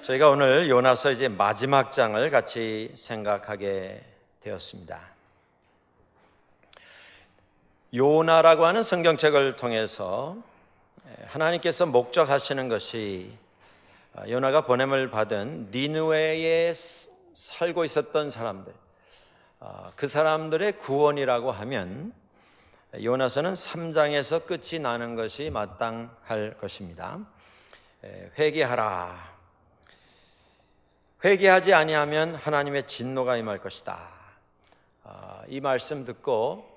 저희가 오늘 요나서 이제 마지막 장을 같이 생각하게 되었습니다. 요나라고 하는 성경책을 통해서 하나님께서 목적하시는 것이 요나가 보냄을 받은 니느웨에 살고 있었던 사람들, 그 사람들의 구원이라고 하면 요나서는 3장에서 끝이 나는 것이 마땅할 것입니다. 회개하라. 회개하지 아니하면 하나님의 진노가 임할 것이다. 이 말씀 듣고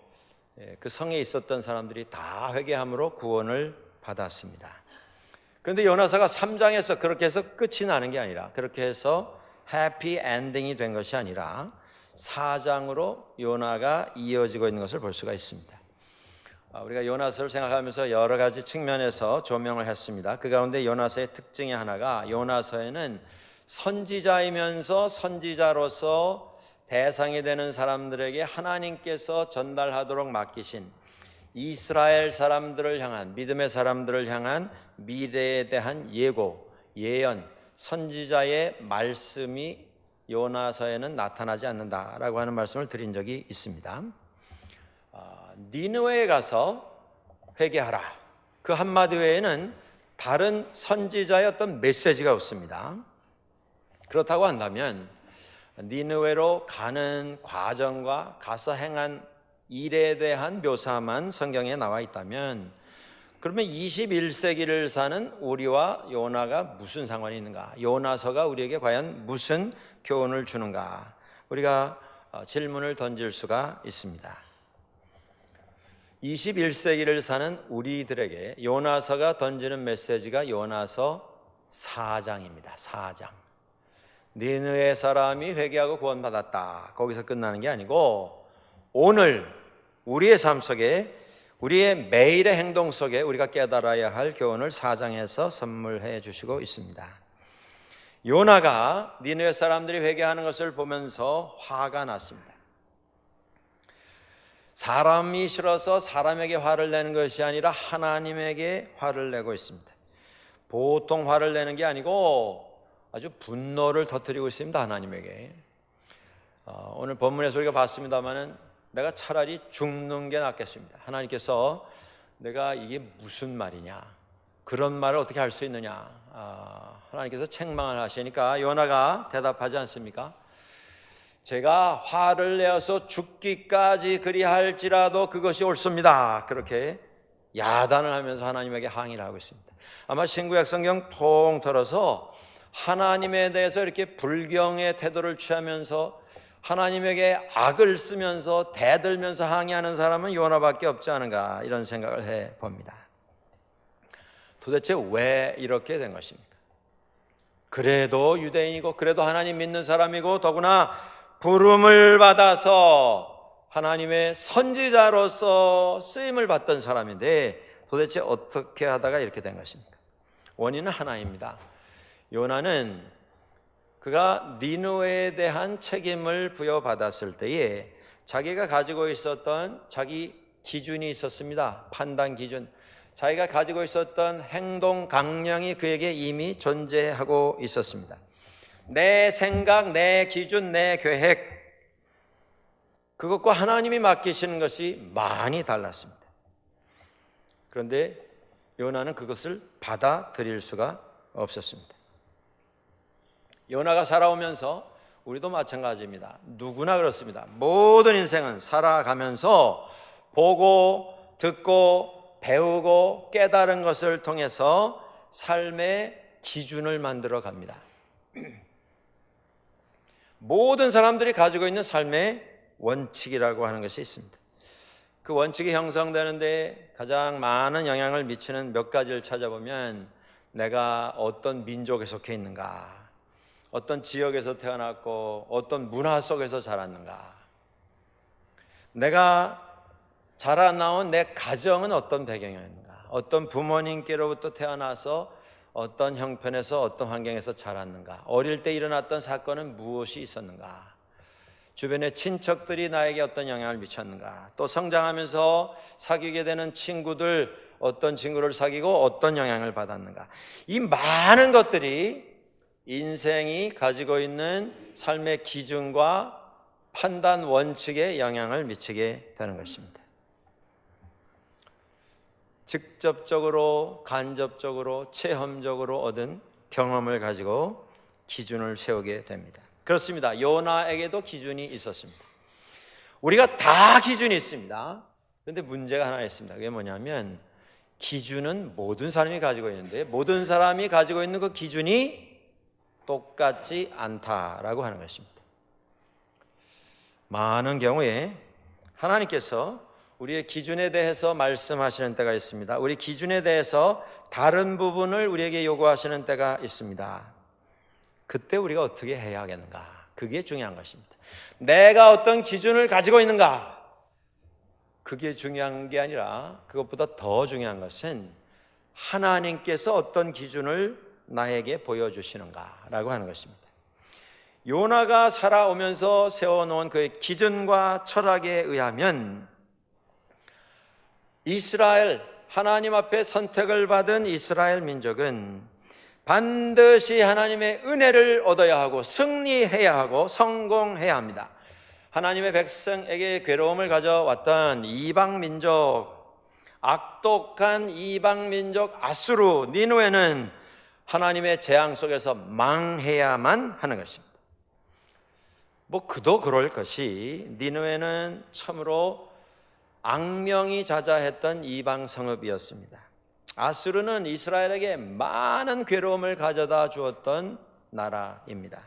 그 성에 있었던 사람들이 다 회개함으로 구원을 받았습니다. 그런데 요나서가 3장에서 그렇게 해서 끝이 나는 게 아니라, 그렇게 해서 해피 엔딩이 된 것이 아니라 4장으로 요나가 이어지고 있는 것을 볼 수가 있습니다. 우리가 요나서를 생각하면서 여러 가지 측면에서 조명을 했습니다. 그 가운데 요나서의 특징이 하나가, 요나서에는 선지자이면서 선지자로서 대상이 되는 사람들에게 하나님께서 전달하도록 맡기신 이스라엘 사람들을 향한, 믿음의 사람들을 향한 미래에 대한 예고, 예언, 선지자의 말씀이 요나서에는 나타나지 않는다라고 하는 말씀을 드린 적이 있습니다. 니느웨에 가서 회개하라, 그 한마디 외에는 다른 선지자의 어떤 메시지가 없습니다. 그렇다고 한다면 니느웨로 가는 과정과 가서 행한 일에 대한 묘사만 성경에 나와 있다면, 그러면 21세기를 사는 우리와 요나가 무슨 상관이 있는가? 요나서가 우리에게 과연 무슨 교훈을 주는가? 우리가 질문을 던질 수가 있습니다. 21세기를 사는 우리들에게 요나서가 던지는 메시지가 요나서 4장입니다. 4장. 니느웨 사람이 회개하고 구원받았다. 거기서 끝나는 게 아니고, 오늘 우리의 삶 속에, 우리의 매일의 행동 속에 우리가 깨달아야 할 교훈을 4장에서 선물해 주시고 있습니다. 요나가 니느웨 사람들이 회개하는 것을 보면서 화가 났습니다. 사람이 싫어서 사람에게 화를 내는 것이 아니라 하나님에게 화를 내고 있습니다. 보통 화를 내는 게 아니고 아주 분노를 터뜨리고 있습니다. 하나님에게. 오늘 본문에서 우리가 봤습니다마는 내가 차라리 죽는 게 낫겠습니다. 하나님께서 내가 이게 무슨 말이냐, 그런 말을 어떻게 할 수 있느냐, 하나님께서 책망을 하시니까 요나가 대답하지 않습니까? 제가 화를 내어서 죽기까지 그리할지라도 그것이 옳습니다. 그렇게 야단을 하면서 하나님에게 항의를 하고 있습니다. 아마 신구약 성경 통틀어서 하나님에 대해서 이렇게 불경의 태도를 취하면서 하나님에게 악을 쓰면서 대들면서 항의하는 사람은 요나밖에 없지 않은가, 이런 생각을 해봅니다. 도대체 왜 이렇게 된 것입니까? 그래도 유대인이고, 그래도 하나님 믿는 사람이고, 더구나 부름을 받아서 하나님의 선지자로서 쓰임을 받던 사람인데 도대체 어떻게 하다가 이렇게 된 것입니까? 원인은 하나입니다. 요나는 그가 니느웨에 대한 책임을 부여받았을 때에 자기가 가지고 있었던 자기 기준이 있었습니다. 판단 기준. 자기가 가지고 있었던 행동 강령이 그에게 이미 존재하고 있었습니다. 내 생각, 내 기준, 내 계획, 그것과 하나님이 맡기시는 것이 많이 달랐습니다. 그런데 요나는 그것을 받아들일 수가 없었습니다. 요나가 살아오면서 우리도 마찬가지입니다. 누구나 그렇습니다. 모든 인생은 살아가면서 보고, 듣고, 배우고, 깨달은 것을 통해서 삶의 기준을 만들어 갑니다. 모든 사람들이 가지고 있는 삶의 원칙이라고 하는 것이 있습니다. 그 원칙이 형성되는데 가장 많은 영향을 미치는 몇 가지를 찾아보면, 내가 어떤 민족에 속해 있는가, 어떤 지역에서 태어났고 어떤 문화 속에서 자랐는가, 내가 자라나온 내 가정은 어떤 배경이었는가, 어떤 부모님께로부터 태어나서 어떤 형편에서 어떤 환경에서 자랐는가, 어릴 때 일어났던 사건은 무엇이 있었는가, 주변의 친척들이 나에게 어떤 영향을 미쳤는가, 또 성장하면서 사귀게 되는 친구들, 어떤 친구를 사귀고 어떤 영향을 받았는가, 이 많은 것들이 인생이 가지고 있는 삶의 기준과 판단 원칙에 영향을 미치게 되는 것입니다. 직접적으로, 간접적으로, 체험적으로 얻은 경험을 가지고 기준을 세우게 됩니다. 그렇습니다. 요나에게도 기준이 있었습니다. 우리가 다 기준이 있습니다. 그런데 문제가 하나 있습니다. 그게 뭐냐면 기준은 모든 사람이 가지고 있는데 모든 사람이 가지고 있는 그 기준이 똑같지 않다라고 하는 것입니다. 많은 경우에 하나님께서 우리의 기준에 대해서 말씀하시는 때가 있습니다. 우리 기준에 대해서 다른 부분을 우리에게 요구하시는 때가 있습니다. 그때 우리가 어떻게 해야 하겠는가? 그게 중요한 것입니다. 내가 어떤 기준을 가지고 있는가? 그게 중요한 게 아니라 그것보다 더 중요한 것은 하나님께서 어떤 기준을 나에게 보여주시는가라고 하는 것입니다. 요나가 살아오면서 세워놓은 그의 기준과 철학에 의하면 이스라엘, 하나님 앞에 선택을 받은 이스라엘 민족은 반드시 하나님의 은혜를 얻어야 하고 승리해야 하고 성공해야 합니다. 하나님의 백성에게 괴로움을 가져왔던 이방 민족, 악독한 이방 민족 아수르, 니느웨는 하나님의 재앙 속에서 망해야만 하는 것입니다. 그도 그럴 것이 니느웨는 참으로 악명이 자자했던 이방 성읍이었습니다. 아수르는 이스라엘에게 많은 괴로움을 가져다 주었던 나라입니다.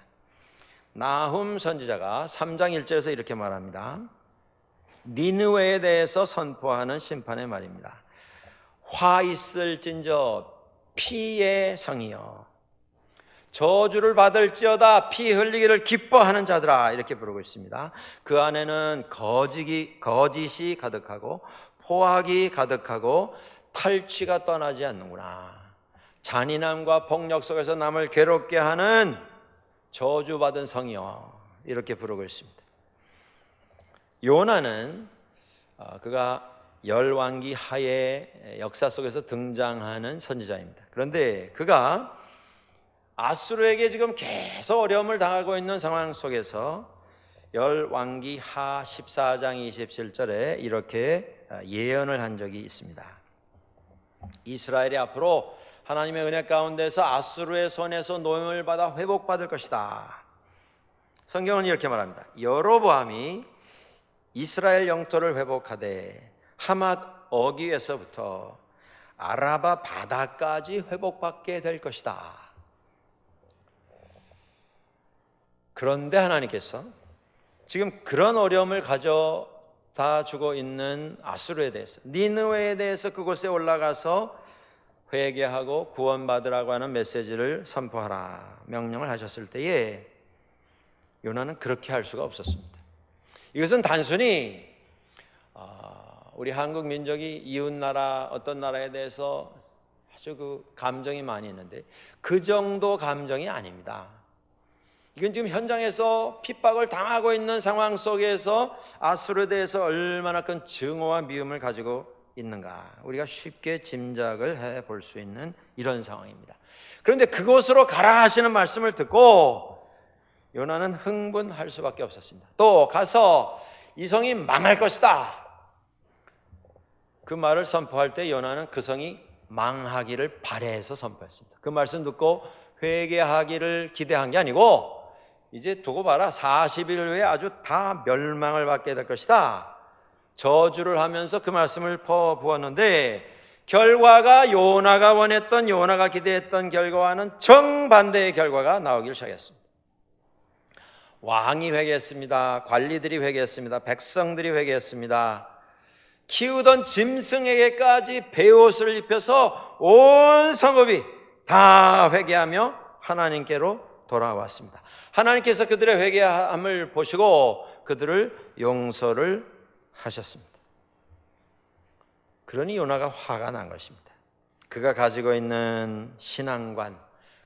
나훔 선지자가 3장 1절에서 이렇게 말합니다. 니느웨에 대해서 선포하는 심판의 말입니다. 화 있을진저 피의 성이여, 저주를 받을지어다 피 흘리기를 기뻐하는 자들아, 이렇게 부르고 있습니다. 그 안에는 거짓이 가득하고 포악이 가득하고 탈취가 떠나지 않는구나. 잔인함과 폭력 속에서 남을 괴롭게 하는 저주받은 성이여, 이렇게 부르고 있습니다. 요나는 그가 열왕기 하의 역사 속에서 등장하는 선지자입니다. 그런데 그가 아수르에게 지금 계속 어려움을 당하고 있는 상황 속에서 열왕기 하 14장 27절에 이렇게 예언을 한 적이 있습니다. 이스라엘이 앞으로 하나님의 은혜 가운데서 아수르의 손에서 노임을 받아 회복받을 것이다. 성경은 이렇게 말합니다. 여로보암이 이스라엘 영토를 회복하되 하맛 어귀에서부터 아라바 바다까지 회복받게 될 것이다. 그런데 하나님께서 지금 그런 어려움을 가져다 주고 있는 아수르에 대해서, 니느웨에 대해서 그곳에 올라가서 회개하고 구원받으라고 하는 메시지를 선포하라 명령을 하셨을 때에 요나는 그렇게 할 수가 없었습니다. 이것은 단순히 우리 한국 민족이 이웃나라 어떤 나라에 대해서 아주 그 감정이 많이 있는데 그 정도 감정이 아닙니다. 이건 지금 현장에서 핍박을 당하고 있는 상황 속에서 아수르에 대해서 얼마나 큰 증오와 미움을 가지고 있는가 우리가 쉽게 짐작을 해볼 수 있는 이런 상황입니다. 그런데 그곳으로 가라 하시는 말씀을 듣고 요나는 흥분할 수밖에 없었습니다. 또 가서 이 성이 망할 것이다, 그 말을 선포할 때 요나는 그 성이 망하기를 바라해서 선포했습니다. 그 말씀 듣고 회개하기를 기대한 게 아니고 이제 두고 봐라, 40일 후에 아주 다 멸망을 받게 될 것이다, 저주를 하면서 그 말씀을 퍼부었는데 결과가 요나가 원했던, 요나가 기대했던 결과와는 정반대의 결과가 나오길 시작했습니다. 왕이 회개했습니다. 관리들이 회개했습니다. 백성들이 회개했습니다. 키우던 짐승에게까지 베옷을 입혀서 온 성읍이 다 회개하며 하나님께로 돌아왔습니다. 하나님께서 그들의 회개함을 보시고 그들을 용서를 하셨습니다. 그러니 요나가 화가 난 것입니다. 그가 가지고 있는 신앙관,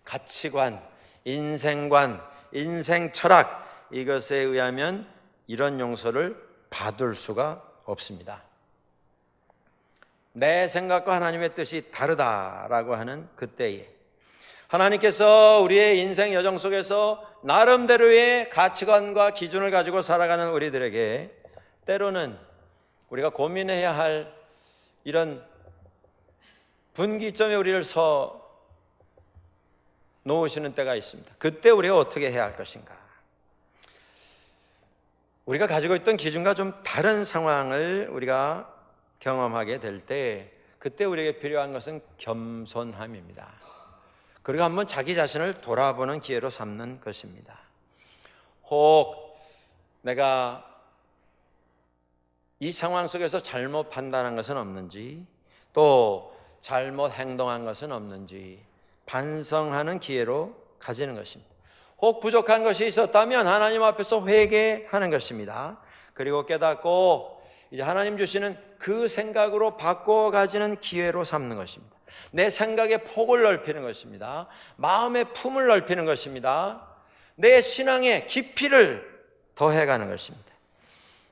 가치관, 인생관, 인생 철학, 이것에 의하면 이런 용서를 받을 수가 없습니다. 내 생각과 하나님의 뜻이 다르다라고 하는 그때에 하나님께서 우리의 인생 여정 속에서 나름대로의 가치관과 기준을 가지고 살아가는 우리들에게 때로는 우리가 고민해야 할 이런 분기점에 우리를 놓으시는 때가 있습니다. 그때 우리가 어떻게 해야 할 것인가? 우리가 가지고 있던 기준과 좀 다른 상황을 우리가 경험하게 될 때 그때 우리에게 필요한 것은 겸손함입니다. 그리고 한번 자기 자신을 돌아보는 기회로 삼는 것입니다. 혹 내가 이 상황 속에서 잘못 판단한 것은 없는지, 또 잘못 행동한 것은 없는지 반성하는 기회로 가지는 것입니다. 혹 부족한 것이 있었다면 하나님 앞에서 회개하는 것입니다. 그리고 깨닫고 이제 하나님 주시는 그 생각으로 바꿔 가지는 기회로 삼는 것입니다. 내 생각의 폭을 넓히는 것입니다. 마음의 품을 넓히는 것입니다. 내 신앙의 깊이를 더해가는 것입니다.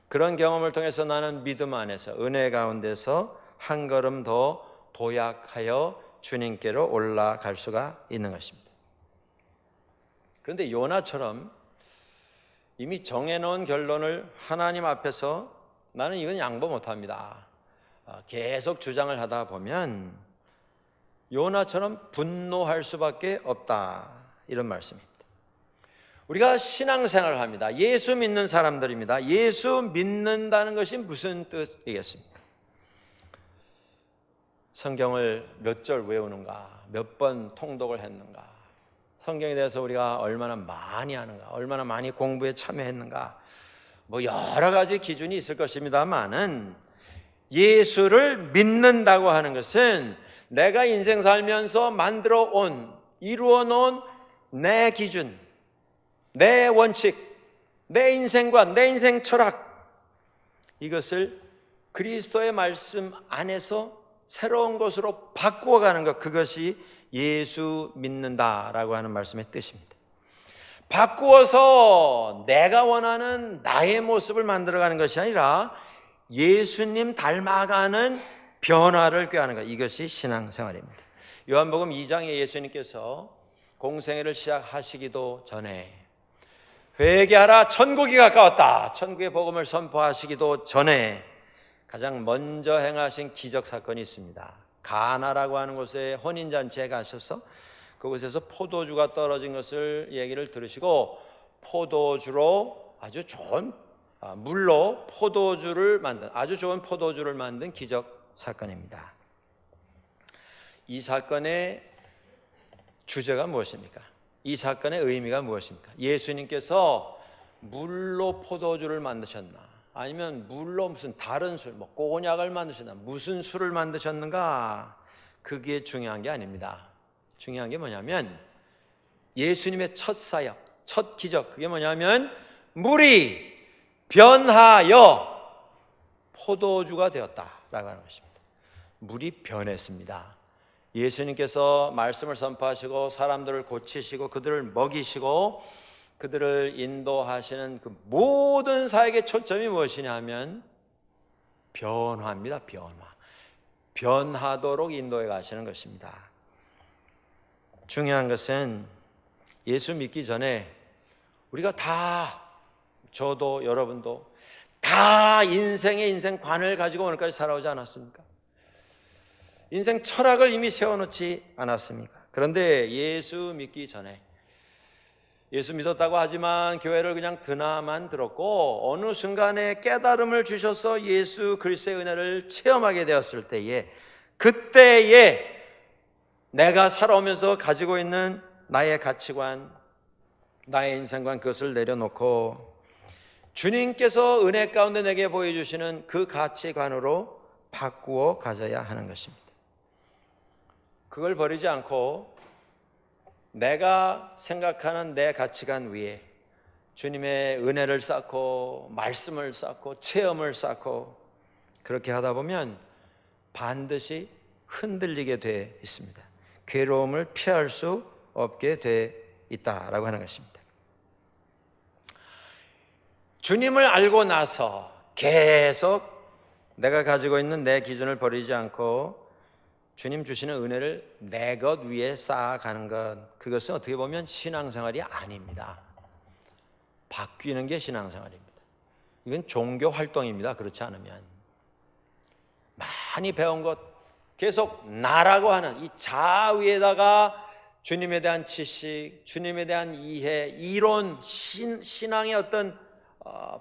그런 경험을 통해서 나는 믿음 안에서 은혜 가운데서 한 걸음 더 도약하여 주님께로 올라갈 수가 있는 것입니다. 그런데 요나처럼 이미 정해놓은 결론을 하나님 앞에서 나는 이건 양보 못합니다, 계속 주장을 하다 보면 요나처럼 분노할 수밖에 없다, 이런 말씀입니다. 우리가 신앙생활을 합니다. 예수 믿는 사람들입니다. 예수 믿는다는 것이 무슨 뜻이겠습니까? 성경을 몇 절 외우는가, 몇 번 통독을 했는가, 성경에 대해서 우리가 얼마나 많이 아는가, 얼마나 많이 공부에 참여했는가, 뭐 여러 가지 기준이 있을 것입니다만은 예수를 믿는다고 하는 것은 내가 인생 살면서 만들어 온, 이루어 놓은 내 기준, 내 원칙, 내 인생관, 내 인생 철학, 이것을 그리스도의 말씀 안에서 새로운 것으로 바꾸어가는 것, 그것이 예수 믿는다라고 하는 말씀의 뜻입니다. 바꾸어서 내가 원하는 나의 모습을 만들어가는 것이 아니라 예수님 닮아가는 변화를 꾀하는 것, 이것이 신앙생활입니다. 요한복음 2장에 예수님께서 공생애를 시작하시기도 전에 회개하라, 천국이 가까웠다, 천국의 복음을 선포하시기도 전에 가장 먼저 행하신 기적 사건이 있습니다. 가나라고 하는 곳에 혼인잔치에 가셔서 그곳에서 포도주가 떨어진 것을 얘기를 들으시고 포도주로 아주 좋은 물로 포도주를 만든, 아주 좋은 포도주를 만든 기적 사건입니다. 이 사건의 주제가 무엇입니까? 이 사건의 의미가 무엇입니까? 예수님께서 물로 포도주를 만드셨나, 아니면 물로 무슨 다른 술, 뭐 꼬냑을 만드셨나, 무슨 술을 만드셨는가, 그게 중요한 게 아닙니다. 중요한 게 뭐냐면 예수님의 첫 사역, 첫 기적, 그게 뭐냐면 물이 변하여 포도주가 되었다라고 하는 것입니다. 물이 변했습니다. 예수님께서 말씀을 선포하시고 사람들을 고치시고 그들을 먹이시고 그들을 인도하시는 그 모든 사역의 초점이 무엇이냐 하면 변화입니다. 변하도록 인도해 가시는 것입니다. 중요한 것은 예수 믿기 전에 우리가 다, 저도 여러분도 다 인생의 인생관을 가지고 오늘까지 살아오지 않았습니까? 인생 철학을 이미 세워놓지 않았습니까? 그런데 예수 믿기 전에, 예수 믿었다고 하지만 교회를 그냥 드나만 들었고 어느 순간에 깨달음을 주셔서 예수 그리스도의 은혜를 체험하게 되었을 때에, 그때에 내가 살아오면서 가지고 있는 나의 가치관, 나의 인생관, 그것을 내려놓고 주님께서 은혜 가운데 내게 보여주시는 그 가치관으로 바꾸어 가져야 하는 것입니다. 그걸 버리지 않고 내가 생각하는 내 가치관 위에 주님의 은혜를 쌓고 말씀을 쌓고 체험을 쌓고 그렇게 하다 보면 반드시 흔들리게 돼 있습니다. 괴로움을 피할 수 없게 돼 있다라고 하는 것입니다. 주님을 알고 나서 계속 내가 가지고 있는 내 기준을 버리지 않고 주님 주시는 은혜를 내 것 위에 쌓아가는 것, 그것은 어떻게 보면 신앙생활이 아닙니다. 바뀌는 게 신앙생활입니다. 이건 종교 활동입니다. 그렇지 않으면 많이 배운 것 계속 나라고 하는 이 자아 위에다가 주님에 대한 지식, 주님에 대한 이해, 이론, 신앙의 어떤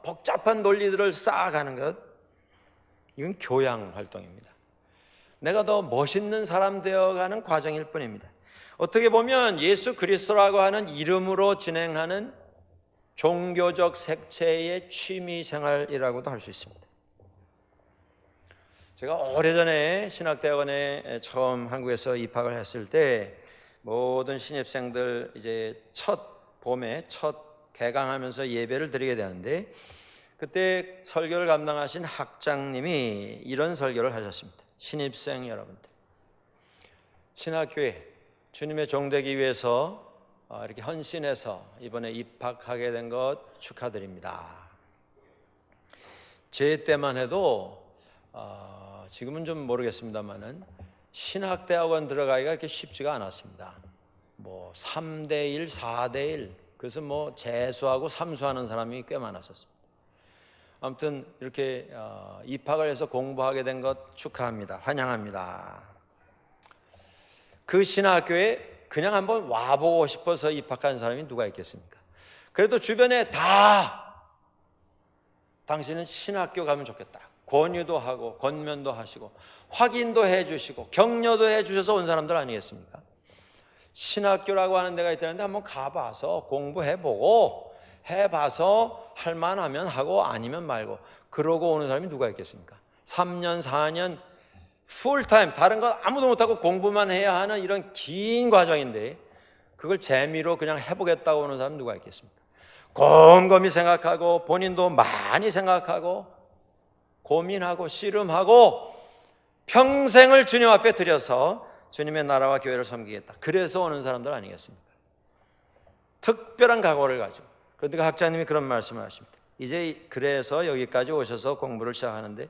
복잡한 논리들을 쌓아가는 것, 이건 교양 활동입니다. 내가 더 멋있는 사람 되어가는 과정일 뿐입니다. 어떻게 보면 예수 그리스도라고 하는 이름으로 진행하는 종교적 색채의 취미 생활이라고도 할 수 있습니다. 제가 오래전에 신학대학원에 처음 한국에서 입학을 했을 때 모든 신입생들 이제 첫 봄에 첫 개강하면서 예배를 드리게 되는데, 그때 설교를 감당하신 학장님이 이런 설교를 하셨습니다. 신입생 여러분들, 신학교에 주님의 종되기 위해서 이렇게 헌신해서 이번에 입학하게 된 것 축하드립니다. 제 때만 해도 지금은 좀 모르겠습니다만은 신학대학원 들어가기가 그렇게 쉽지가 않았습니다. 뭐 3대1, 4대1, 그래서 뭐 재수하고 삼수하는 사람이 꽤 많았었습니다. 아무튼 이렇게 입학을 해서 공부하게 된 것 축하합니다. 환영합니다. 그 신학교에 그냥 한번 와보고 싶어서 입학한 사람이 누가 있겠습니까? 그래도 주변에 다 당신은 신학교 가면 좋겠다, 권유도 하고 권면도 하시고 확인도 해주시고 격려도 해주셔서 온 사람들 아니겠습니까? 신학교라고 하는 데가 있다는데 한번 가봐서 공부해보고 해봐서 할만하면 하고 아니면 말고 그러고 오는 사람이 누가 있겠습니까? 3년 4년 풀타임 다른 거 아무도 못하고 공부만 해야 하는 이런 긴 과정인데 그걸 재미로 그냥 해보겠다고 오는 사람이 누가 있겠습니까? 곰곰이 생각하고 본인도 많이 생각하고 고민하고 씨름하고 평생을 주님 앞에 들여서 주님의 나라와 교회를 섬기겠다, 그래서 오는 사람들 아니겠습니까? 특별한 각오를 가지고. 그런데 그 학자님이 그런 말씀을 하십니다. 이제 그래서 여기까지 오셔서 공부를 시작하는데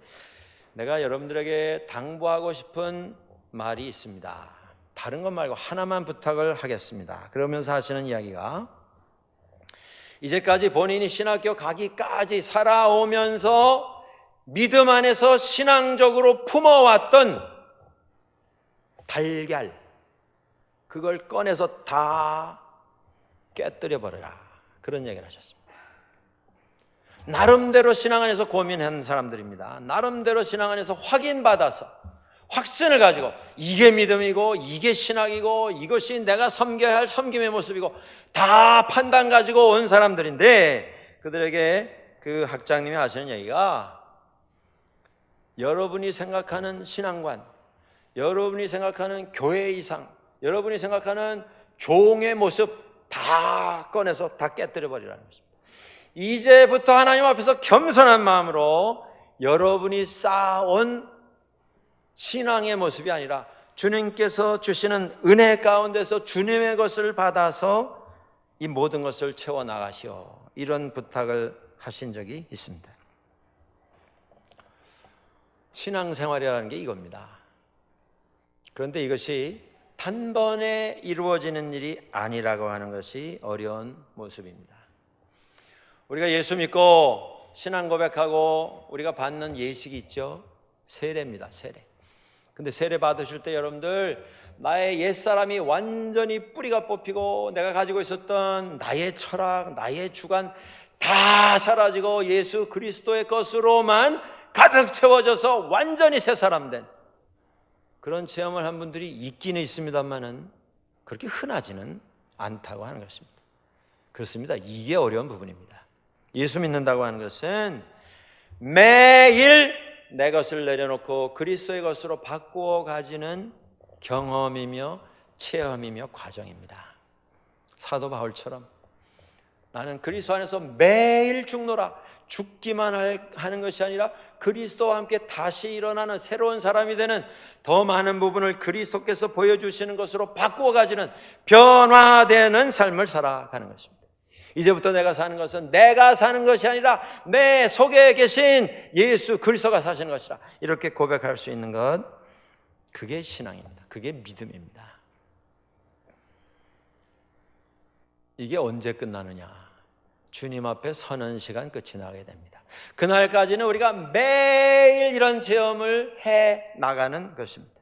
내가 여러분들에게 당부하고 싶은 말이 있습니다. 다른 것 말고 하나만 부탁을 하겠습니다. 그러면서 하시는 이야기가, 이제까지 본인이 신학교 가기까지 살아오면서 믿음 안에서 신앙적으로 품어왔던 달걀, 그걸 꺼내서 다 깨뜨려 버려라, 그런 얘기를 하셨습니다. 나름대로 신앙 안에서 고민한 사람들입니다. 나름대로 신앙 안에서 확인받아서 확신을 가지고 이게 믿음이고 이게 신학이고 이것이 내가 섬겨야 할 섬김의 모습이고 다 판단 가지고 온 사람들인데, 그들에게 그 학장님이 하시는 얘기가, 여러분이 생각하는 신앙관, 여러분이 생각하는 교회 이상, 여러분이 생각하는 종의 모습 다 꺼내서 다 깨뜨려 버리라는 것입니다. 이제부터 하나님 앞에서 겸손한 마음으로 여러분이 쌓아온 신앙의 모습이 아니라 주님께서 주시는 은혜 가운데서 주님의 것을 받아서 이 모든 것을 채워나가시오, 이런 부탁을 하신 적이 있습니다. 신앙생활이라는 게 이겁니다. 그런데 이것이 단번에 이루어지는 일이 아니라고 하는 것이 어려운 모습입니다. 우리가 예수 믿고 신앙 고백하고 우리가 받는 예식이 있죠. 세례입니다. 세례. 근데 세례 받으실 때 여러분들, 나의 옛사람이 완전히 뿌리가 뽑히고 내가 가지고 있었던 나의 철학, 나의 주관 다 사라지고 예수 그리스도의 것으로만 가득 채워져서 완전히 새 사람 된 그런 체험을 한 분들이 있기는 있습니다만은 그렇게 흔하지는 않다고 하는 것입니다. 그렇습니다. 이게 어려운 부분입니다. 예수 믿는다고 하는 것은 매일 내 것을 내려놓고 그리스도의 것으로 바꾸어 가지는 경험이며 체험이며 과정입니다. 사도 바울처럼 나는 그리스도 안에서 매일 죽노라, 죽기만 하는 것이 아니라 그리스도와 함께 다시 일어나는 새로운 사람이 되는 더 많은 부분을 그리스도께서 보여주시는 것으로 바꾸어 가지는 변화되는 삶을 살아가는 것입니다. 이제부터 내가 사는 것은 내가 사는 것이 아니라 내 속에 계신 예수 그리스도가 사시는 것이라, 이렇게 고백할 수 있는 것, 그게 신앙입니다. 그게 믿음입니다. 이게 언제 끝나느냐? 주님 앞에 서는 시간 끝이 나게 됩니다. 그날까지는 우리가 매일 이런 체험을 해 나가는 것입니다.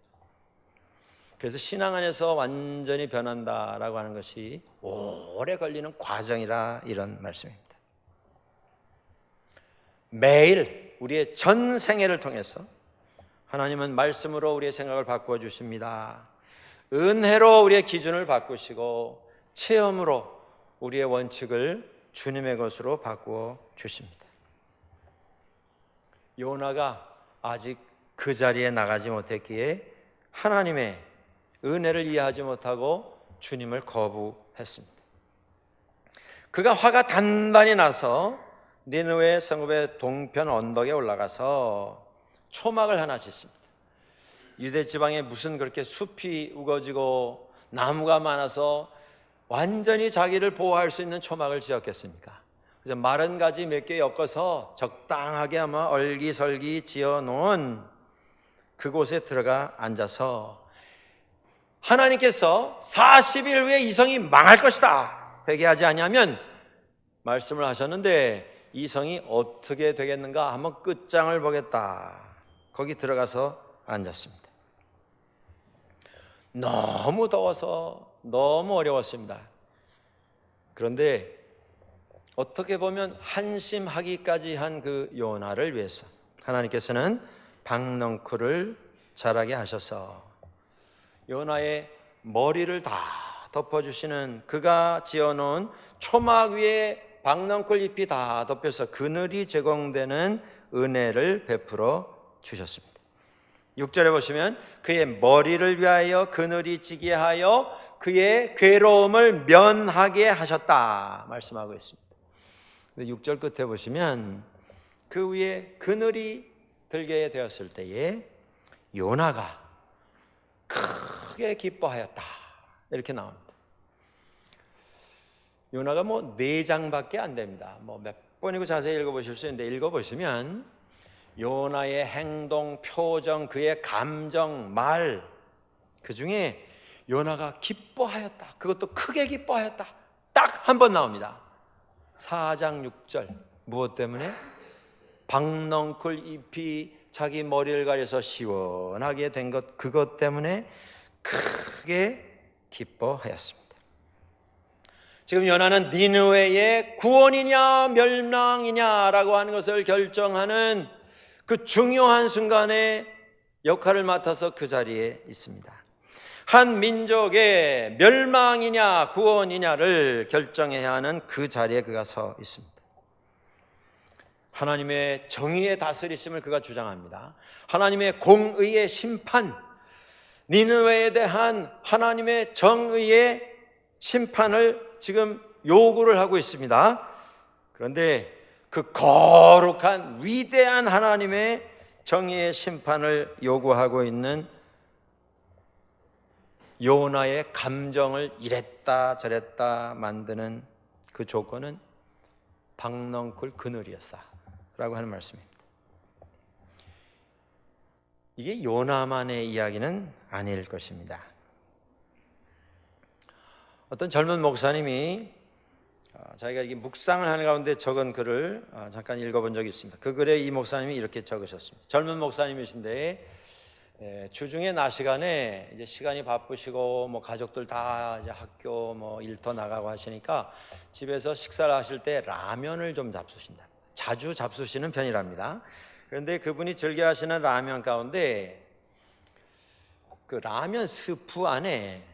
그래서 신앙 안에서 완전히 변한다라고 하는 것이 오래 걸리는 과정이라 이런 말씀입니다. 매일 우리의 전 생애를 통해서 하나님은 말씀으로 우리의 생각을 바꾸어 주십니다. 은혜로 우리의 기준을 바꾸시고 체험으로 우리의 원칙을 주님의 것으로 바꾸어 주십니다. 요나가 아직 그 자리에 나가지 못했기에 하나님의 은혜를 이해하지 못하고 주님을 거부했습니다. 그가 화가 단단히 나서 니느웨 성읍의 동편 언덕에 올라가서 초막을 하나 짓습니다. 유대 지방에 무슨 그렇게 숲이 우거지고 나무가 많아서 완전히 자기를 보호할 수 있는 초막을 지었겠습니까? 그래서 마른 가지 몇 개 엮어서 적당하게 아마 얼기설기 지어놓은 그곳에 들어가 앉아서 하나님께서 40일 후에 이 성이 망할 것이다 회개하지 아니하면 말씀을 하셨는데 이 성이 어떻게 되겠는가 한번 끝장을 보겠다. 거기 들어가서 앉았습니다. 너무 더워서 너무 어려웠습니다. 그런데 어떻게 보면 한심하기까지 한 그 요나를 위해서 하나님께서는 박넝쿨을 자라게 하셔서 요나의 머리를 다 덮어주시는 그가 지어놓은 초막 위에 박넝쿨 잎이 다 덮여서 그늘이 제공되는 은혜를 베풀어 주셨습니다. 6절에 보시면 그의 머리를 위하여 그늘이 지게 하여 그의 괴로움을 면하게 하셨다 말씀하고 있습니다. 6절 끝에 보시면 그 위에 그늘이 들게 되었을 때에 요나가 크게 기뻐하였다 이렇게 나옵니다. 요나가 뭐 4장밖에 안 됩니다. 뭐 몇 번이고 자세히 읽어보실 수 있는데 읽어보시면 요나의 행동, 표정, 그의 감정, 말 그 중에 요나가 기뻐하였다 그것도 크게 기뻐하였다 딱 한 번 나옵니다. 4장 6절 무엇 때문에? 박넝쿨 잎이 자기 머리를 가려서 시원하게 된 것 그것 때문에 크게 기뻐하였습니다. 지금 요나는 니느웨의 구원이냐 멸망이냐라고 하는 것을 결정하는 그 중요한 순간에 역할을 맡아서 그 자리에 있습니다. 한 민족의 멸망이냐 구원이냐를 결정해야 하는 그 자리에 그가 서 있습니다. 하나님의 정의의 다스리심을 그가 주장합니다. 하나님의 공의의 심판, 니느웨에 대한 하나님의 정의의 심판을 지금 요구를 하고 있습니다. 그런데 그 거룩한 위대한 하나님의 정의의 심판을 요구하고 있는 요나의 감정을 이랬다 저랬다 만드는 그 조건은 박넝쿨 그늘이었다라고 하는 말씀입니다. 이게 요나만의 이야기는 아닐 것입니다. 어떤 젊은 목사님이 자기가 이게 묵상을 하는 가운데 적은 글을 잠깐 읽어본 적이 있습니다. 그 글에 이 목사님이 이렇게 적으셨습니다. 젊은 목사님이신데 주중에 낮 시간에 이제 시간이 바쁘시고 뭐 가족들 다 이제 학교 뭐 일터 나가고 하시니까 집에서 식사를 하실 때 라면을 좀 잡수신다. 자주 잡수시는 편이랍니다. 그런데 그분이 즐겨 하시는 라면 가운데 그 라면 스프 안에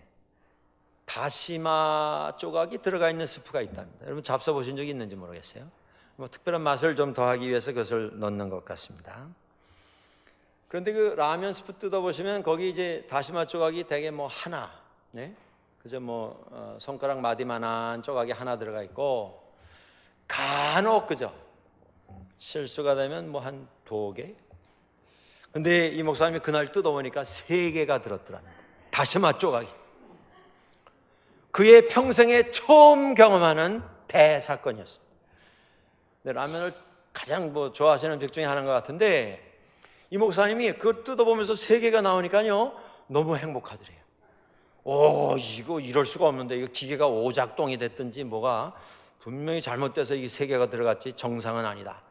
다시마 조각이 들어가 있는 스프가 있답니다. 여러분 잡숴 보신 적이 있는지 모르겠어요. 뭐 특별한 맛을 좀 더하기 위해서 그것을 넣는 것 같습니다. 그런데 그 라면 스프 뜯어 보시면 거기 이제 다시마 조각이 되게 뭐 하나, 네, 그저 뭐 손가락 마디만한 조각이 하나 들어가 있고 간혹 그저 실수가 되면 뭐 한 2개. 근데 이 목사님이 그날 뜯어 보니까 3개가 들었더랍니다. 다시마 조각이. 그의 평생에 처음 경험하는 대사건이었습니다. 근데 라면을 가장 뭐 좋아하시는 백 중에 하나인 것 같은데 이 목사님이 그걸 뜯어보면서 3개가 나오니까요 너무 행복하더래요. 오, 이거 이럴 수가 없는데, 이거 기계가 오작동이 됐든지 뭐가 분명히 잘못돼서 이 세 개가 들어갔지 정상은 아니다.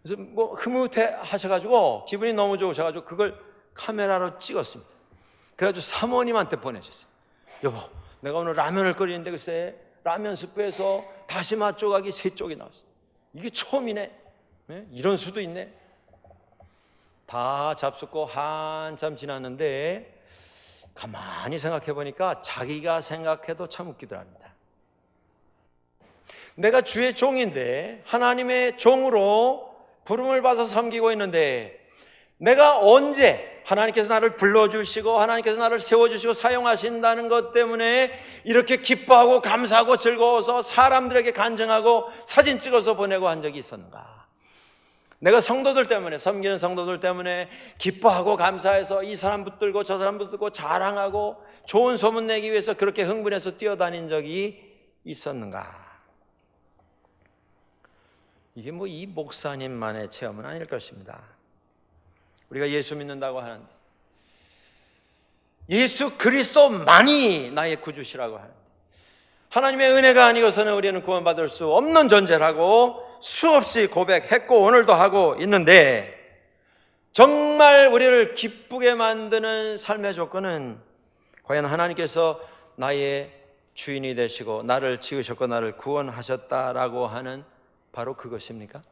그래서 뭐 흐뭇해 하셔가지고 기분이 너무 좋으셔가지고 그걸 카메라로 찍었습니다. 그래가지고 사모님한테 보내셨어요. 여보, 내가 오늘 라면을 끓이는데 글쎄 라면 스프에서 다시마 조각이 3쪽이 나왔어. 이게 처음이네. 네? 이런 수도 있네. 다 잡숫고 한참 지났는데 가만히 생각해 보니까 자기가 생각해도 참 웃기더랍니다. 내가 주의 종인데, 하나님의 종으로 부름을 받아서 섬기고 있는데, 내가 언제 하나님께서 나를 불러주시고 하나님께서 나를 세워주시고 사용하신다는 것 때문에 이렇게 기뻐하고 감사하고 즐거워서 사람들에게 간증하고 사진 찍어서 보내고 한 적이 있었는가? 내가 성도들 때문에, 섬기는 성도들 때문에 기뻐하고 감사해서 이 사람 붙들고 저 사람 붙들고 자랑하고 좋은 소문 내기 위해서 그렇게 흥분해서 뛰어다닌 적이 있었는가? 이게 뭐 이 목사님만의 체험은 아닐 것입니다. 우리가 예수 믿는다고 하는데, 예수 그리스도만이 나의 구주시라고 하는데, 하나님의 은혜가 아니고서는 우리는 구원받을 수 없는 존재라고 수없이 고백했고 오늘도 하고 있는데, 정말 우리를 기쁘게 만드는 삶의 조건은 과연 하나님께서 나의 주인이 되시고 나를 지으셨고 나를 구원하셨다라고 하는 바로 그것입니까?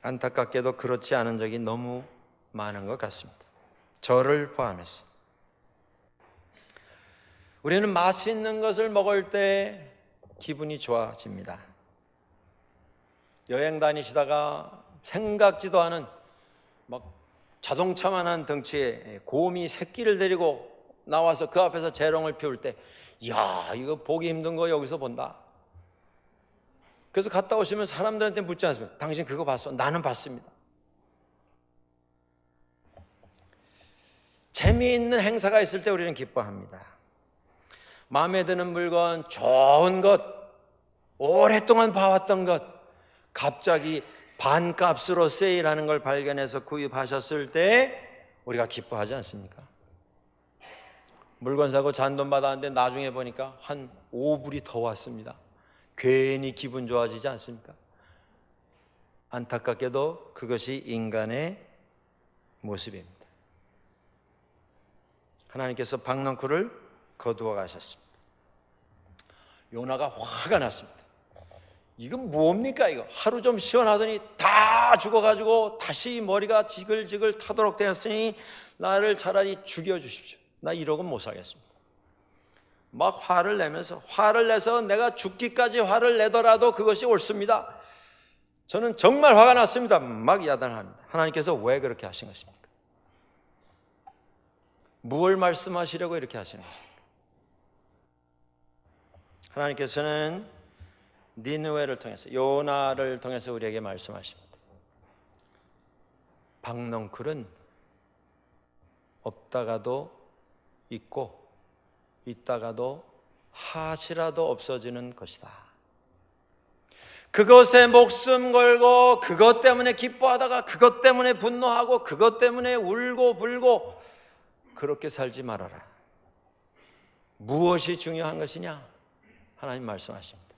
안타깝게도 그렇지 않은 적이 너무 많은 것 같습니다. 저를 포함해서. 우리는 맛있는 것을 먹을 때 기분이 좋아집니다. 여행 다니시다가 생각지도 않은 막 자동차만한 덩치에 곰이 새끼를 데리고 나와서 그 앞에서 재롱을 피울 때, 이야, 이거 보기 힘든 거 여기서 본다. 그래서 갔다 오시면 사람들한테 묻지 않습니까? 당신 그거 봤어? 나는 봤습니다. 재미있는 행사가 있을 때 우리는 기뻐합니다. 마음에 드는 물건, 좋은 것, 오랫동안 봐왔던 것, 갑자기 반값으로 세일하는 걸 발견해서 구입하셨을 때 우리가 기뻐하지 않습니까? 물건 사고 잔돈 받았는데 나중에 보니까 한 5불이 더 왔습니다. 괜히 기분 좋아지지 않습니까? 안타깝게도 그것이 인간의 모습입니다. 하나님께서 박넝쿨을 거두어 가셨습니다. 요나가 화가 났습니다. 이거 뭡니까 이거? 하루 좀 시원하더니 다 죽어가지고 다시 머리가 지글지글 타도록 되었으니 나를 차라리 죽여주십시오. 나 이러고 못 살겠습니다. 막 화를 내서 내가 죽기까지 화를 내더라도 그것이 옳습니다. 저는 정말 화가 났습니다. 막 야단합니다. 하나님께서 왜 그렇게 하신 것입니까? 무엇을 말씀하시려고 이렇게 하시는 것입니까? 하나님께서는 니느웨를 통해서, 요나를 통해서 우리에게 말씀하십니다. 박넝쿨은 없다가도 있고 있다가도 하시라도 없어지는 것이다. 그것에 목숨 걸고 그것 때문에 기뻐하다가 그것 때문에 분노하고 그것 때문에 울고 불고 그렇게 살지 말아라. 무엇이 중요한 것이냐? 하나님 말씀하십니다.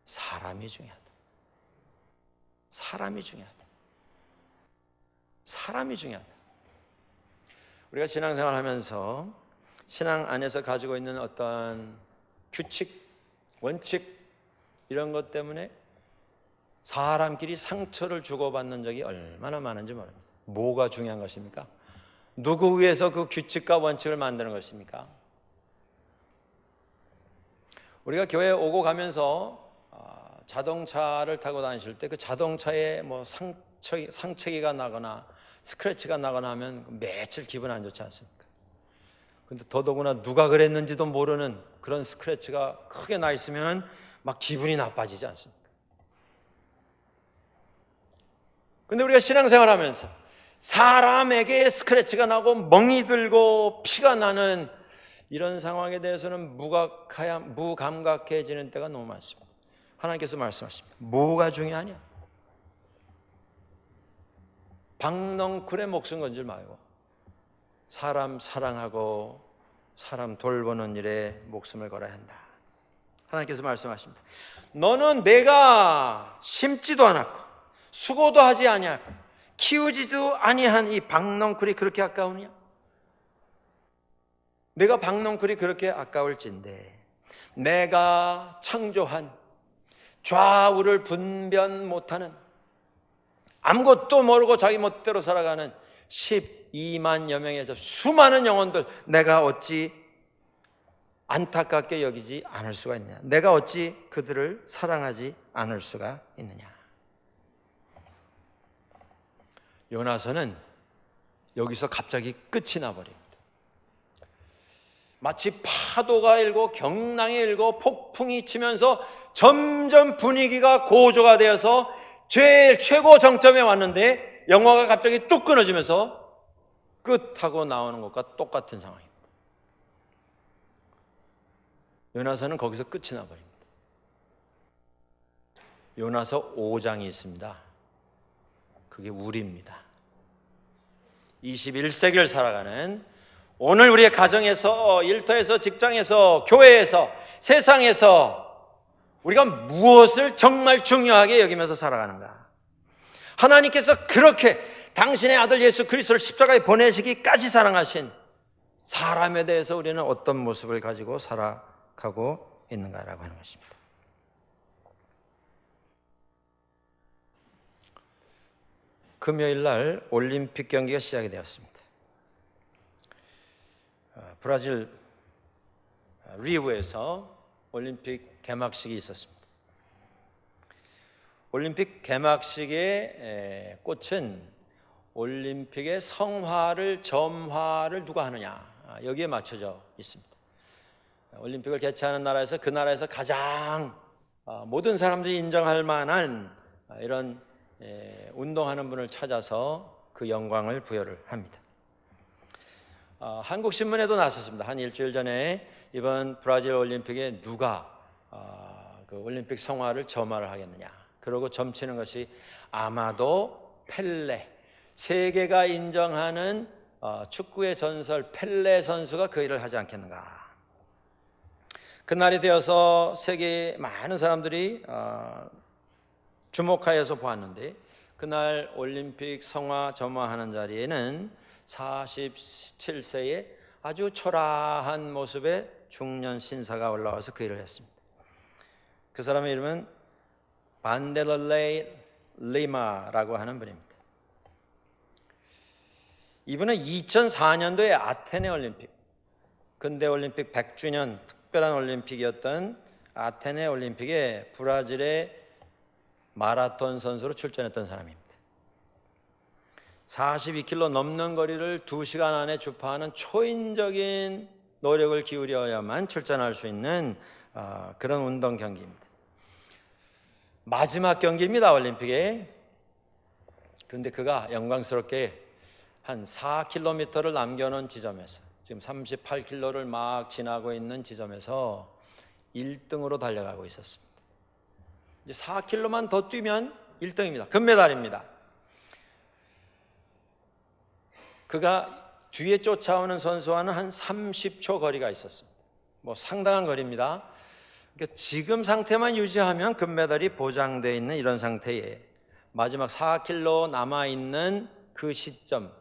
사람이 중요하다. 사람이 중요하다. 사람이 중요하다. 우리가 신앙생활 하면서 신앙 안에서 가지고 있는 어떤 규칙, 원칙 이런 것 때문에 사람끼리 상처를 주고받는 적이 얼마나 많은지 모릅니다. 뭐가 중요한 것입니까? 누구 위해서 그 규칙과 원칙을 만드는 것입니까? 우리가 교회에 오고 가면서 자동차를 타고 다니실 때 그 자동차에 뭐 상처기가 나거나 스크래치가 나거나 하면 며칠 기분 안 좋지 않습니까? 근데 더더구나 누가 그랬는지도 모르는 그런 스크래치가 크게 나 있으면 막 기분이 나빠지지 않습니까? 근데 우리가 신앙생활 하면서 사람에게 스크래치가 나고 멍이 들고 피가 나는 이런 상황에 대해서는 무감각해지는 때가 너무 많습니다. 하나님께서 말씀하십니다. 뭐가 중요하냐? 박넝쿨의 목숨 건질 말고 사람 사랑하고 사람 돌보는 일에 목숨을 걸어야 한다. 하나님께서 말씀하십니다. 너는 내가 심지도 않았고 수고도 하지 아니하고 키우지도 아니한 이 박넝쿨이 그렇게 아까우냐? 내가 박넝쿨이 그렇게 아까울진데 내가 창조한 좌우를 분별 못하는 아무것도 모르고 자기 멋대로 살아가는 12만여 명의 저 수많은 영혼들 내가 어찌 안타깝게 여기지 않을 수가 있느냐? 내가 어찌 그들을 사랑하지 않을 수가 있느냐? 요나서는 여기서 갑자기 끝이 나버립니다. 마치 파도가 일고 경랑이 일고 폭풍이 치면서 점점 분위기가 고조가 되어서 제일 최고 정점에 왔는데 영화가 갑자기 뚝 끊어지면서 끝하고 나오는 것과 똑같은 상황입니다. 요나서는 거기서 끝이 나버립니다. 요나서 5장이 있습니다. 그게 우리입니다. 21세기를 살아가는 오늘 우리의 가정에서, 일터에서, 직장에서, 교회에서, 세상에서 우리가 무엇을 정말 중요하게 여기면서 살아가는가? 하나님께서 그렇게 당신의 아들 예수 그리스도를 십자가에 보내시기까지 사랑하신 사람에 대해서 우리는 어떤 모습을 가지고 살아가고 있는가라고 하는 것입니다. 금요일 날 올림픽 경기가 시작이 되었습니다. 브라질 리우에서 올림픽 개막식이 있었습니다. 올림픽 개막식의 꽃은 올림픽의 성화를 점화를 누가 하느냐 여기에 맞춰져 있습니다. 올림픽을 개최하는 나라에서 그 나라에서 가장 모든 사람들이 인정할 만한 이런 운동하는 분을 찾아서 그 영광을 부여를 합니다. 한국 신문에도 나섰습니다. 한 일주일 전에 이번 브라질 올림픽에 누가 그 올림픽 성화를 점화를 하겠느냐. 그러고 점치는 것이 아마도 펠레, 세계가 인정하는 축구의 전설 펠레 선수가 그 일을 하지 않겠는가. 그날이 되어서 세계 많은 사람들이 주목하여서 보았는데 그날 올림픽 성화 점화하는 자리에는 47세의 아주 초라한 모습의 중년 신사가 올라와서 그 일을 했습니다. 그 사람의 이름은 반데럴레이 리마라고 하는 분입니다. 이분은 2004년도에 아테네 올림픽, 근대 올림픽 100주년 특별한 올림픽이었던 아테네 올림픽에 브라질의 마라톤 선수로 출전했던 사람입니다. 42km 넘는 거리를 2시간 안에 주파하는 초인적인 노력을 기울여야만 출전할 수 있는 그런 운동 경기입니다. 마지막 경기입니다, 올림픽에. 그런데 그가 영광스럽게 한 4km를 남겨놓은 지점에서 지금 38km를 막 지나고 있는 지점에서 1등으로 달려가고 있었습니다. 이제 4km만 더 뛰면 1등입니다. 금메달입니다. 그가 뒤에 쫓아오는 선수와는 한 30초 거리가 있었습니다. 뭐 상당한 거리입니다. 그러니까 지금 상태만 유지하면 금메달이 보장되어 있는 이런 상태에 마지막 4km 남아있는 그 시점,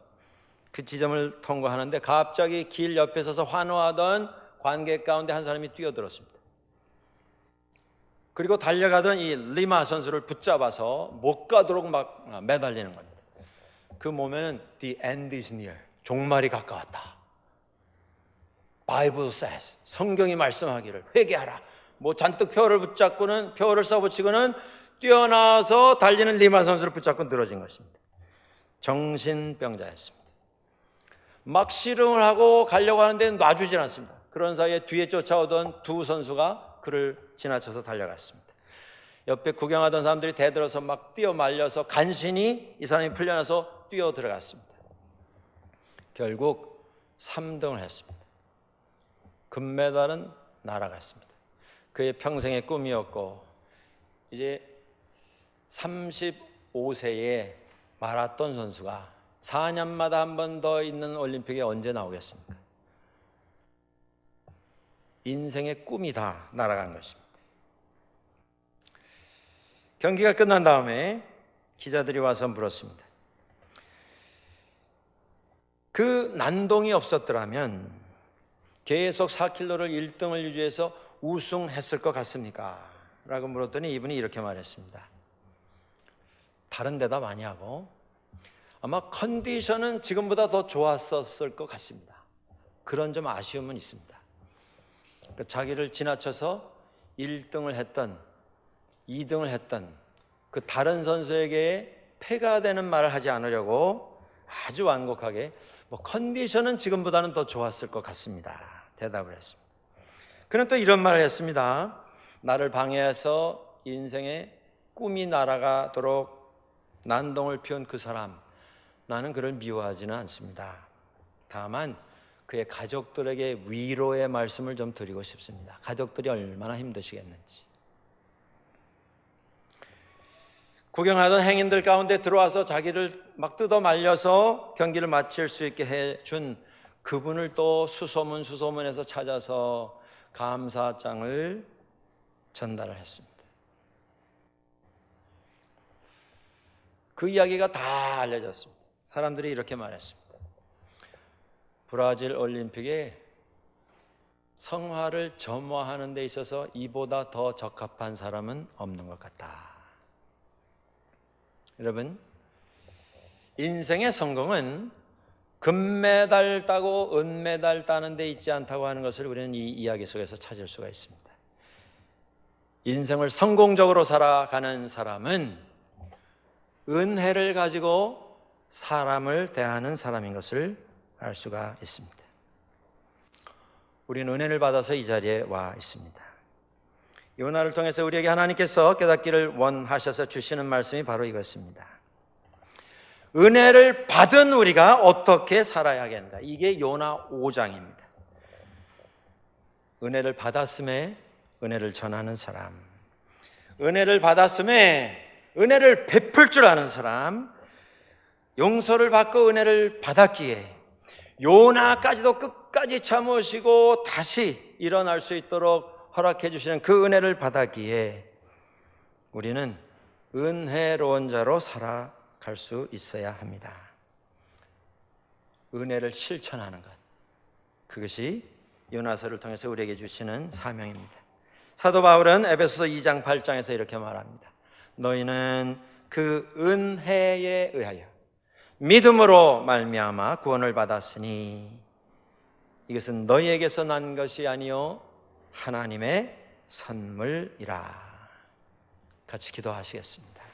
그 지점을 통과하는데 갑자기 길 옆에 서서 환호하던 관객 가운데 한 사람이 뛰어들었습니다. 그리고 달려가던 이 리마 선수를 붙잡아서 못 가도록 막 매달리는 겁니다. 그 몸에는 The end is near, 종말이 가까웠다. Bible says, 성경이 말씀하기를 회개하라. 뭐 잔뜩 표를 붙잡고는 표를 써붙이고는 뛰어나와서 달리는 리마 선수를 붙잡고 늘어진 것입니다. 정신병자였습니다. 막 씨름을 하고 가려고 하는데 놔주질 않습니다. 그런 사이에 뒤에 쫓아오던 두 선수가 그를 지나쳐서 달려갔습니다. 옆에 구경하던 사람들이 대들어서 막 뛰어 말려서 간신히 이 사람이 풀려나서 뛰어 들어갔습니다. 결국 3등을 했습니다. 금메달은 날아갔습니다. 그의 평생의 꿈이었고 이제 35세의 마라톤 선수가 4년마다 한 번 더 있는 올림픽에 언제 나오겠습니까? 인생의 꿈이 다 날아간 것입니다. 경기가 끝난 다음에 기자들이 와서 물었습니다. 그 난동이 없었더라면 계속 4km를 1등을 유지해서 우승했을 것 같습니까? 라고 물었더니 이분이 이렇게 말했습니다. 다른 대답 아니하고 아마 컨디션은 지금보다 더 좋았었을 것 같습니다. 그런 좀 아쉬움은 있습니다. 그러니까 자기를 지나쳐서 1등을 했던 2등을 했던 그 다른 선수에게 패가 되는 말을 하지 않으려고 아주 완곡하게 컨디션은 지금보다는 더 좋았을 것 같습니다. 대답을 했습니다. 그는 또 이런 말을 했습니다. 나를 방해해서 인생의 꿈이 날아가도록 난동을 피운 그 사람, 나는 그를 미워하지는 않습니다. 다만 그의 가족들에게 위로의 말씀을 좀 드리고 싶습니다. 가족들이 얼마나 힘드시겠는지. 구경하던 행인들 가운데 들어와서 자기를 막 뜯어 말려서 경기를 마칠 수 있게 해준 그분을 또 수소문해서 찾아서 감사장을 전달을 했습니다. 그 이야기가 다 알려졌습니다. 사람들이 이렇게 말했습니다. 브라질 올림픽에 성화를 점화하는 데 있어서 이보다 더 적합한 사람은 없는 것 같다. 여러분, 인생의 성공은 금메달 따고 은메달 따는 데 있지 않다고 하는 것을 우리는 이 이야기 속에서 찾을 수가 있습니다. 인생을 성공적으로 살아가는 사람은 은혜를 가지고 사람을 대하는 사람인 것을 알 수가 있습니다. 우리는 은혜를 받아서 이 자리에 와 있습니다. 요나를 통해서 우리에게 하나님께서 깨닫기를 원하셔서 주시는 말씀이 바로 이것입니다. 은혜를 받은 우리가 어떻게 살아야겠는가? 이게 요나 5장입니다. 은혜를 받았음에 은혜를 전하는 사람, 은혜를 받았음에 은혜를 베풀 줄 아는 사람, 용서를 받고 은혜를 받았기에 요나까지도 끝까지 참으시고 다시 일어날 수 있도록 허락해 주시는 그 은혜를 받았기에 우리는 은혜로운 자로 살아갈 수 있어야 합니다. 은혜를 실천하는 것, 그것이 요나서를 통해서 우리에게 주시는 사명입니다. 사도 바울은 에베소서 2장 8장에서 이렇게 말합니다. 너희는 그 은혜에 의하여 믿음으로 말미암아 구원을 받았으니 이것은 너희에게서 난 것이 아니요 하나님의 선물이라. 같이 기도하시겠습니다.